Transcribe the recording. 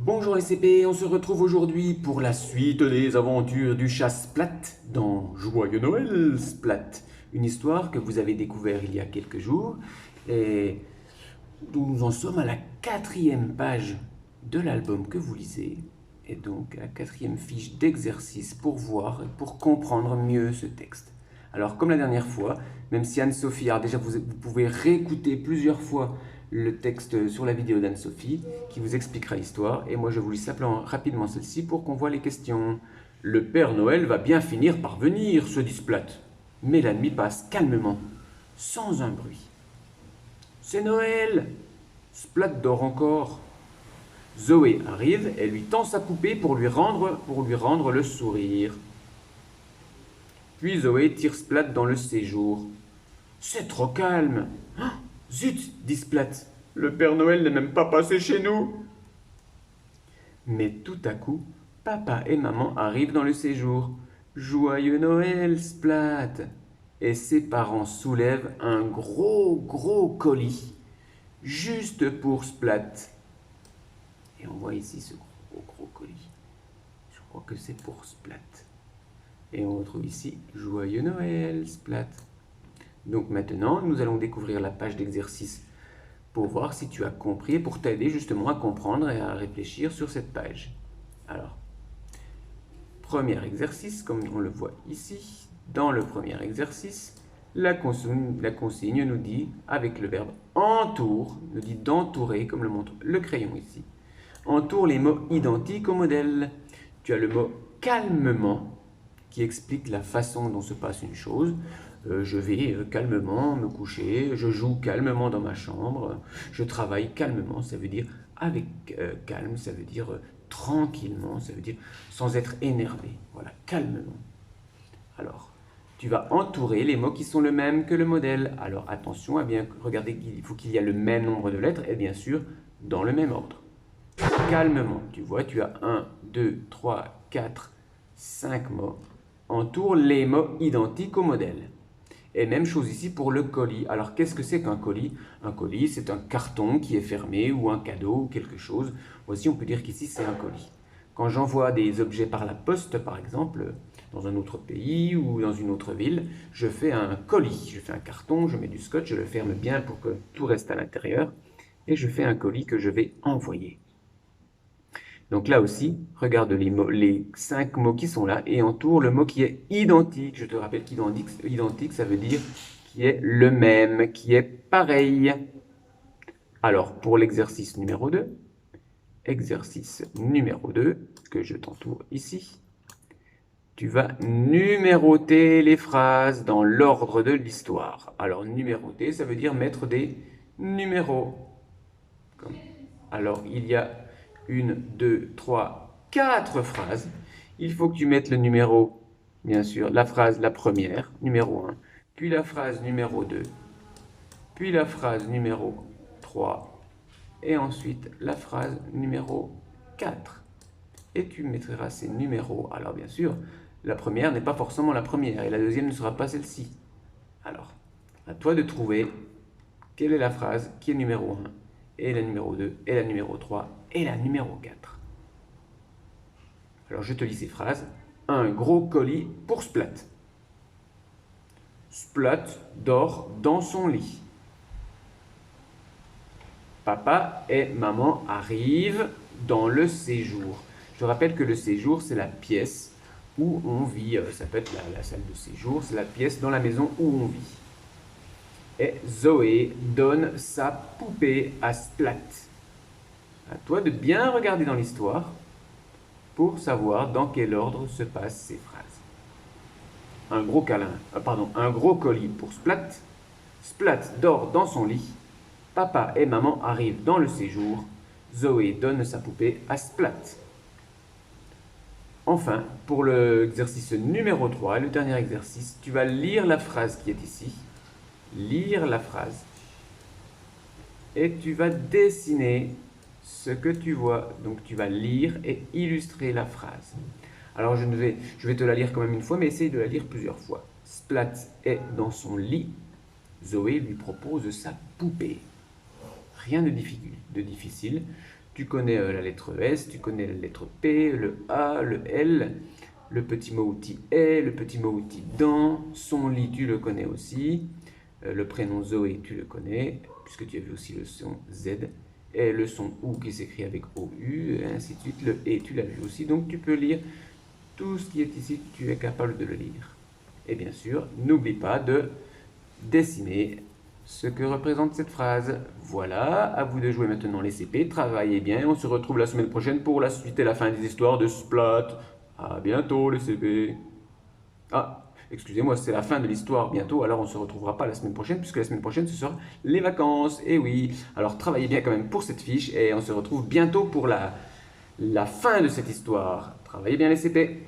Bonjour les CP, on se retrouve aujourd'hui pour la suite des aventures du chat Splat dans Joyeux Noël Splat. Une histoire que vous avez découvert il y a quelques jours et nous en sommes à la quatrième page de l'album que vous lisez et donc à la quatrième fiche d'exercice pour voir et pour comprendre mieux ce texte. Alors comme la dernière fois, même si Anne-Sophie, alors déjà vous pouvez réécouter plusieurs fois le texte sur la vidéo d'Anne-Sophie qui vous expliquera l'histoire et moi je vous lis simplement rapidement celle-ci pour qu'on voit les questions. Le Père Noël va bien finir par venir, se dit Splat. Mais la nuit passe calmement, sans un bruit. C'est Noël! Splat dort encore. Zoé arrive et lui tend sa poupée pour lui rendre le sourire. Puis Zoé tire Splat dans le séjour. C'est trop calme. Oh, zut, dit Splat. Le Père Noël n'est même pas passé chez nous. Mais tout à coup, papa et maman arrivent dans le séjour. Joyeux Noël, Splat. Et ses parents soulèvent un gros colis. Juste pour Splat. Et on voit ici ce gros colis. Je crois que c'est pour Splat. Et on retrouve ici Joyeux Noël, Splat. Donc maintenant, nous allons découvrir la page d'exercice pour voir si tu as compris, pour t'aider justement à comprendre et à réfléchir sur cette page. Alors, premier exercice, comme on le voit ici, dans le premier exercice, la consigne nous dit, avec le verbe entoure, nous dit d'entourer, comme le montre le crayon ici. Entoure les mots identiques au modèle. Tu as le mot calmement, qui explique la façon dont se passe une chose. Je vais calmement me coucher, je joue calmement dans ma chambre, je travaille calmement, ça veut dire avec calme, ça veut dire tranquillement, ça veut dire sans être énervé, voilà, calmement. Alors, tu vas entourer les mots qui sont le même que le modèle. Alors attention à bien regarder qu'il faut qu'il y ait le même nombre de lettres et bien sûr dans le même ordre. Calmement, tu vois, tu as 1, 2, 3, 4, 5 mots. Entoure les mots identiques au modèle. Et même chose ici pour le colis. Alors qu'est-ce que c'est qu'un colis? Un colis, c'est un carton qui est fermé ou un cadeau ou quelque chose. Voici, on peut dire qu'ici c'est un colis. Quand j'envoie des objets par la poste, par exemple, dans un autre pays ou dans une autre ville, je fais un colis. Je fais un carton, je mets du scotch, je le ferme bien pour que tout reste à l'intérieur. Et je fais un colis que je vais envoyer. Donc là aussi, regarde les 5 mots qui sont là et entoure le mot qui est identique. Je te rappelle qu'identique, ça veut dire qui est le même, qui est pareil. Alors, pour l'exercice numéro 2, que je t'entoure ici, tu vas numéroter les phrases dans l'ordre de l'histoire. Alors, numéroter, ça veut dire mettre des numéros. Alors, il y a 1, 2, 3, 4 phrases. Il faut que tu mettes le numéro, bien sûr, la phrase, la première, numéro 1, puis la phrase numéro 2, puis la phrase numéro 3, et ensuite la phrase numéro 4. Et tu mettras ces numéros. Alors, bien sûr, la première n'est pas forcément la première, et la deuxième ne sera pas celle-ci. Alors, à toi de trouver quelle est la phrase qui est numéro 1, et la numéro 2, et la numéro 3, et la numéro 4. Alors je te lis ces phrases. Un gros colis pour Splat. Splat dort dans son lit. Papa et maman arrivent dans le séjour. Je rappelle que le séjour, c'est la pièce où on vit. Ça peut être la salle de séjour, c'est la pièce dans la maison où on vit. Et Zoé donne sa poupée à Splat. À toi de bien regarder dans l'histoire pour savoir dans quel ordre se passent ces phrases. Un gros colis pour Splat. Splat dort dans son lit. Papa et maman arrivent dans le séjour. Zoé donne sa poupée à Splat. Enfin, pour l'exercice numéro 3, le dernier exercice, tu vas lire la phrase qui est ici. Lire la phrase. Et tu vas dessiner ce que tu vois. Donc tu vas lire et illustrer la phrase. Alors je vais te la lire quand même une fois, mais essaye de la lire plusieurs fois. Splat est dans son lit. Zoé lui propose sa poupée. rien de difficile. Tu connais la lettre S, tu connais la lettre P, le A, le L, le petit mot outil est, le petit mot outil dans, son lit, tu le connais aussi, le prénom Zoé, tu le connais, puisque tu as vu aussi le son Z, et le son OU qui s'écrit avec OU, et ainsi de suite. Le E, tu l'as vu aussi, donc tu peux lire tout ce qui est ici, tu es capable de le lire. Et bien sûr, n'oublie pas de dessiner ce que représente cette phrase. Voilà, à vous de jouer maintenant les CP, travaillez bien, on se retrouve la semaine prochaine pour la suite et la fin des histoires de Splat. À bientôt les CP. Ah, excusez-moi, c'est la fin de l'histoire bientôt, alors on ne se retrouvera pas la semaine prochaine, puisque la semaine prochaine ce sera les vacances. Et oui, alors travaillez bien quand même pour cette fiche, et on se retrouve bientôt pour la fin de cette histoire. Travaillez bien les CP.